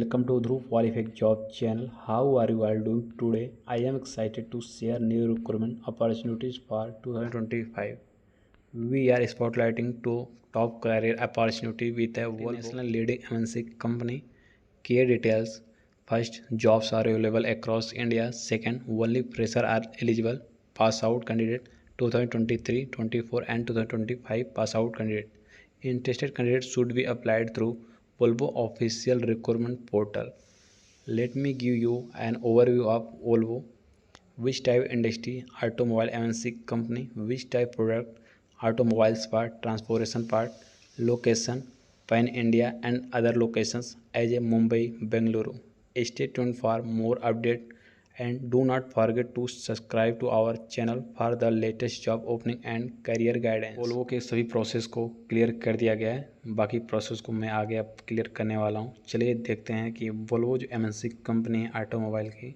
welcome to Dhruv Qualified Job channel. How are you all doing today? I am excited to share new recruitment opportunities for 2025. We are spotlighting two top career opportunity with a national leading MNC company. Key details: first, jobs are available across India. Second, only fresher are eligible. Pass out candidate 2023, 24 and 2025 pass out candidate. Interested candidates should be applied through Volvo official recruitment portal. Let me give you an overview of Volvo. Which type industry? Automobile MNC company. Which type product? Automobiles part, transportation part. Location: Pan India and other locations as a Mumbai, Bengaluru. Stay tuned for more update and do not forget to subscribe to our channel for the latest job opening and career guidance. Volvo के सभी process को clear कर दिया गया है, बाकी process को मैं आगे अब क्लियर करने वाला हूँ। चलिए देखते हैं कि वोल्वो जो एमएनसी कंपनी है ऑटोमोबाइल की,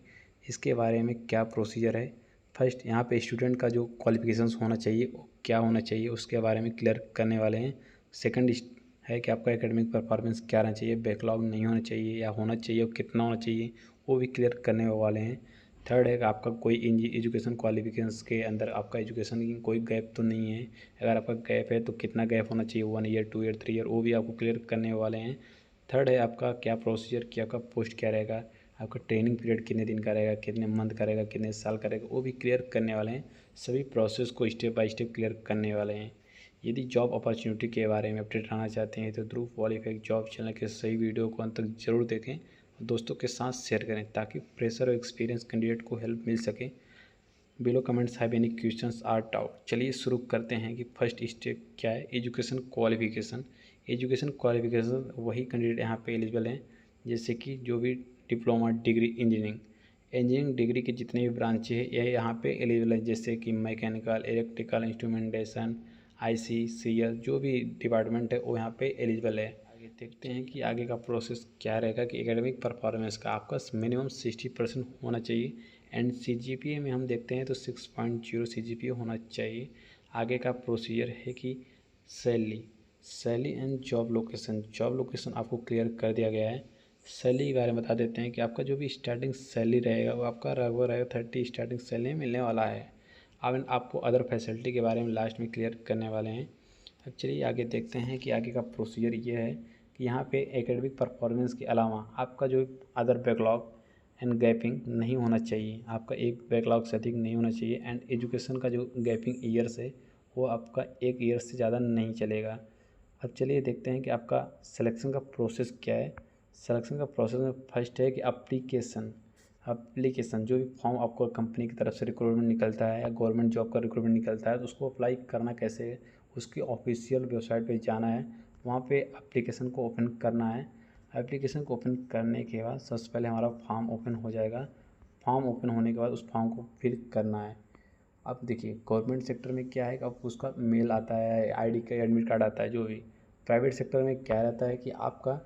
इसके बारे में क्या प्रोसीजर है। फर्स्ट, यहाँ पे स्टूडेंट का जो क्वालिफिकेशंस होना चाहिए क्या होना चाहिए उसके बारे में क्लियर करने वाले हैं। सेकंड है कि आपका एकेडमिक परफॉर्मेंस क्या रहना चाहिए, बैकलॉग नहीं होना चाहिए या होना चाहिए और कितना होना चाहिए वो भी क्लियर करने वाले हैं। थर्ड है कि आपका कोई एजुकेशन क्वालिफिकेशंस के अंदर आपका एजुकेशन की कोई गैप तो नहीं है, अगर आपका गैप है तो कितना गैप होना चाहिए, 1 ईयर 2 ईयर 3 ईयर, वो भी आपको क्लियर करने वाले हैं। थर्ड है आपका क्या प्रोसीजर, क्या आपका पोस्ट क्या रहेगा, आपका ट्रेनिंग पीरियड कितने दिन का रहेगा, कितने मंथ का रहेगा, कितने साल का रहेगा, वो भी क्लियर करने वाले हैं। सभी प्रोसेस को स्टेप बाय स्टेप क्लियर करने वाले हैं। यदि जॉब अपॉर्चुनिटी के बारे में अपडेट रहना चाहते हैं तो ध्रुव क्वालिफाइड जॉब चैनल के सही वीडियो को अंत तक जरूर देखें, दोस्तों के साथ शेयर करें ताकि फ्रेशर और एक्सपीरियंस कैंडिडेट को हेल्प मिल सके। Below comments have any questions or doubt. चलिए शुरू करते हैं कि फर्स्ट स्टेप क्या है, एजुकेशन क्वालिफिकेशन। एजुकेशन क्वालिफिकेशन वही कैंडिडेट यहाँ पे एलिजिबल हैं जैसे कि जो भी डिप्लोमा डिग्री इंजीनियरिंग डिग्री के जितने भी ब्रांच है यह यहाँ पे एलिजिबल है, जैसे कि मैकेनिकल, इलेक्ट्रिकल, इंस्ट्रूमेंटेशन, ICCL जो भी डिपार्टमेंट है वो यहाँ पे एलिजिबल है। आगे देखते हैं कि आगे का प्रोसेस क्या रहेगा कि एकेडमिक परफॉर्मेंस का आपका मिनिमम 60% होना चाहिए एंड CGPA में हम देखते हैं तो 6.0 CGPA होना चाहिए। आगे का प्रोसीजर है कि सैलरी एंड जॉब लोकेशन आपको क्लियर कर दिया गया है। सैलरी के बारे में बता देते हैं कि आपका जो भी स्टार्टिंग सैलरी रहेगा वो आपका लगभग रहेगा 30 स्टार्टिंग सैलरी मिलने वाला है। अब आपको अदर फैसिलिटी के बारे में लास्ट में क्लियर करने वाले हैं। अब चलिए आगे देखते हैं कि आगे का प्रोसीजर ये है कि यहाँ पे एकेडमिक परफॉर्मेंस के अलावा आपका जो अदर बैकलॉग एंड गैपिंग नहीं होना चाहिए, आपका एक बैकलॉग से अधिक नहीं होना चाहिए एंड एजुकेशन का जो गैपिंग ईयर्स है वो आपका 1 ईयर से ज़्यादा नहीं चलेगा। अब चलिए देखते हैं कि आपका सिलेक्शन का प्रोसेस क्या है। सिलेक्शन का प्रोसेस में फर्स्ट है कि एप्लीकेशन जो भी फॉर्म आपको कंपनी की तरफ से रिक्रूटमेंट निकलता है या गवर्नमेंट जॉब का रिक्रूटमेंट निकलता है तो उसको अप्लाई करना कैसे है, उसकी ऑफिशियल वेबसाइट पे जाना है, वहाँ पे एप्लीकेशन को ओपन करना है। एप्लीकेशन को ओपन करने के बाद सबसे पहले हमारा फॉर्म ओपन हो जाएगा। फॉर्म ओपन होने के बाद उस फॉर्म को फिल करना है। अब देखिए गवर्नमेंट सेक्टर में क्या है कि अब उसका मेल आता है, ID का एडमिट कार्ड आता है जो भी। प्राइवेट सेक्टर में क्या रहता है कि आपका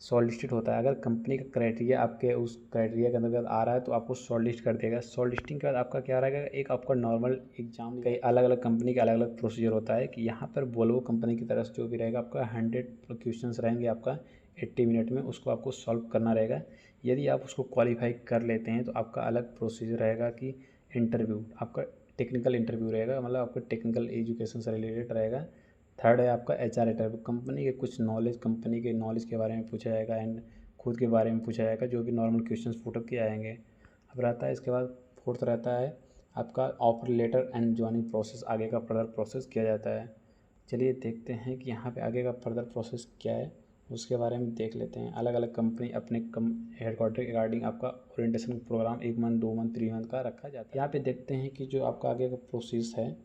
शॉर्टलिस्टेड होता है, अगर कंपनी का क्राइटेरिया आपके उस क्राइटेरिया के अंतर्गत आ रहा है तो आपको शॉर्टलिस्ट कर देगा। शॉर्टलिस्टिंग के बाद आपका क्या रहेगा, एक आपका नॉर्मल एग्जाम, कई अलग अलग कंपनी का अलग अलग प्रोसीजर होता है कि यहाँ पर वोल्वो कंपनी की तरफ से जो भी रहेगा आपका 100 क्वेश्चंस रहेंगे आपका 80 मिनट में, उसको आपको सॉल्व करना रहेगा। यदि आप उसको क्वालिफाई कर लेते हैं तो आपका अलग प्रोसीजर रहेगा कि इंटरव्यू, आपका टेक्निकल इंटरव्यू रहेगा, मतलब आपका टेक्निकल एजुकेशन से रिलेटेड रहेगा। थर्ड है आपका HR इंटरव्यू, कंपनी के कुछ नॉलेज, कंपनी के नॉलेज के बारे में पूछा जाएगा एंड खुद के बारे में पूछा जाएगा, जो भी नॉर्मल क्वेश्चंस पुट अप किए आएंगे। अब रहता है इसके बाद फोर्थ रहता है आपका offer letter and joining process, आगे का फर्दर प्रोसेस किया जाता है। चलिए देखते हैं कि यहाँ पे आगे का फर्दर प्रोसेस क्या है उसके बारे में देख लेते हैं। अलग अलग कंपनी अपने हेडक्वार्टर के अकॉर्डिंग आपका orientation programme 1 month 2 month 3 month का रखा जाता है। यहाँ पे देखते हैं कि जो आपका आगे का प्रोसेस है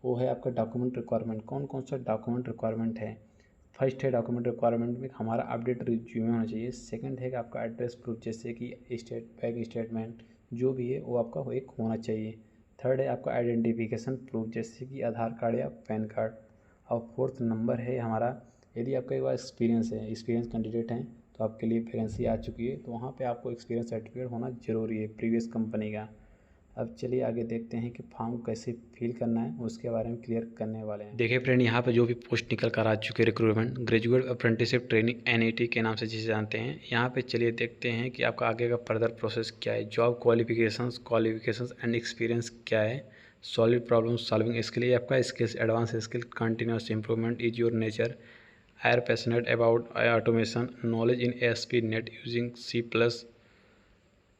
वो है आपका डॉक्यूमेंट रिक्वायरमेंट। कौन कौन सा डॉक्यूमेंट रिक्वायरमेंट है। फर्स्ट है डॉक्यूमेंट रिक्वायरमेंट में हमारा अपडेट रिज्यूमे होना चाहिए। सेकंड है कि आपका एड्रेस प्रूफ जैसे कि बैंक स्टेटमेंट जो भी है वो आपका एक होना चाहिए। थर्ड है आपका आइडेंटिफिकेशन प्रूफ जैसे कि आधार कार्ड या पैन कार्ड। और फोर्थ नंबर है हमारा, यदि आपका एक बार एक्सपीरियंस है, एक्सपीरियंस कैंडिडेट हैं तो आपके लिए वैकेंसी आ चुकी है तो वहाँ पर आपको एक्सपीरियंस सर्टिफिकेट होना ज़रूरी है प्रीवियस कंपनी का। अब चलिए आगे देखते हैं कि फॉर्म कैसे फिल करना है, उसके बारे में क्लियर करने वाले हैं। देखिए फ्रेंड, यहाँ पे जो भी पोस्ट निकल कर आ चुके recruitment graduate apprenticeship training NET के नाम से जिसे जानते हैं, यहाँ पे चलिए देखते हैं कि आपका आगे का फर्दर प्रोसेस क्या है। जॉब क्वालिफिकेशंस एंड एक्सपीरियंस क्या है। सॉलिड प्रॉब्लम सॉल्विंग स्किल, ये आपका skills, advance skill, continuous improvement is your nature, are passionate about automation, knowledge in ASP.NET using C+।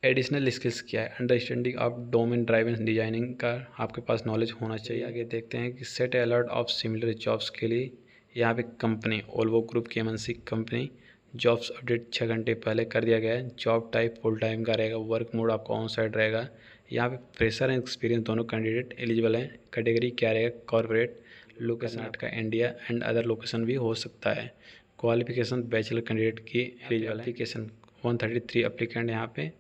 Additional skills क्या है, understanding of domain driven designing का आपके पास knowledge होना चाहिए। आगे देखते हैं कि set alert of similar jobs के लिए यहाँ पे कंपनी ओल्वो ग्रुप की MNC कंपनी, जॉब्स अपडेट 6 घंटे पहले कर दिया गया है। जॉब टाइप फुल टाइम का रहेगा, वर्क मोड आपका ऑन साइड रहेगा। यहाँ पे फ्रेशर एंड एक्सपीरियंस दोनों कैंडिडेट एलिजिबल हैं। कैटेगरी क्या रहेगा, कॉर्पोरेट, लोकेशन का इंडिया एंड अदर लोकेशन भी हो सकता है। क्वालिफिकेशन बैचलर कैंडिडेट की एलिजिबल। एप्लीकेशन 133 एप्लीकेंट यहाँ पे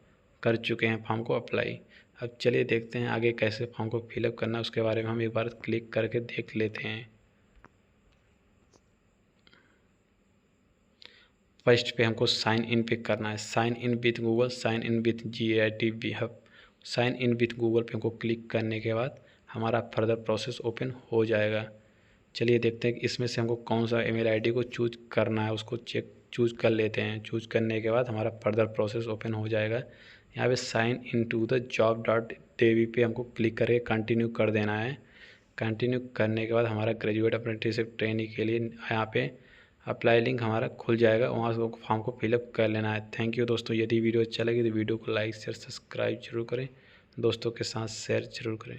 कर चुके हैं फॉर्म को अप्लाई। अब चलिए देखते हैं आगे कैसे फॉर्म को फिलअप करना है, उसके बारे में हम एक बार क्लिक करके देख लेते हैं। फर्स्ट पे हमको साइन इन पे करना है, sign in with Google, sign in with GIT hub. Sign in with Google पे हमको क्लिक करने के बाद हमारा फर्दर प्रोसेस ओपन हो जाएगा। चलिए देखते हैं कि इसमें से हमको कौन सा email ID को चूज करना है, उसको चूज कर लेते हैं। चूज करने के बाद हमारा फर्दर प्रोसेस ओपन हो जाएगा। यहाँ पे sign in to the job.dev पे हमको क्लिक करके कंटिन्यू कर देना है। कंटिन्यू करने के बाद हमारा ग्रेजुएट अप्रेंटिसशिप ट्रेनिंग के लिए यहाँ पे अप्लाई लिंक हमारा खुल जाएगा, वहाँ से फॉर्म को फिलअप कर लेना है। थैंक यू दोस्तों, यदि वीडियो अच्छा लगे तो वीडियो को लाइक शेयर सब्सक्राइब जरूर करें, दोस्तों के साथ शेयर जरूर करें।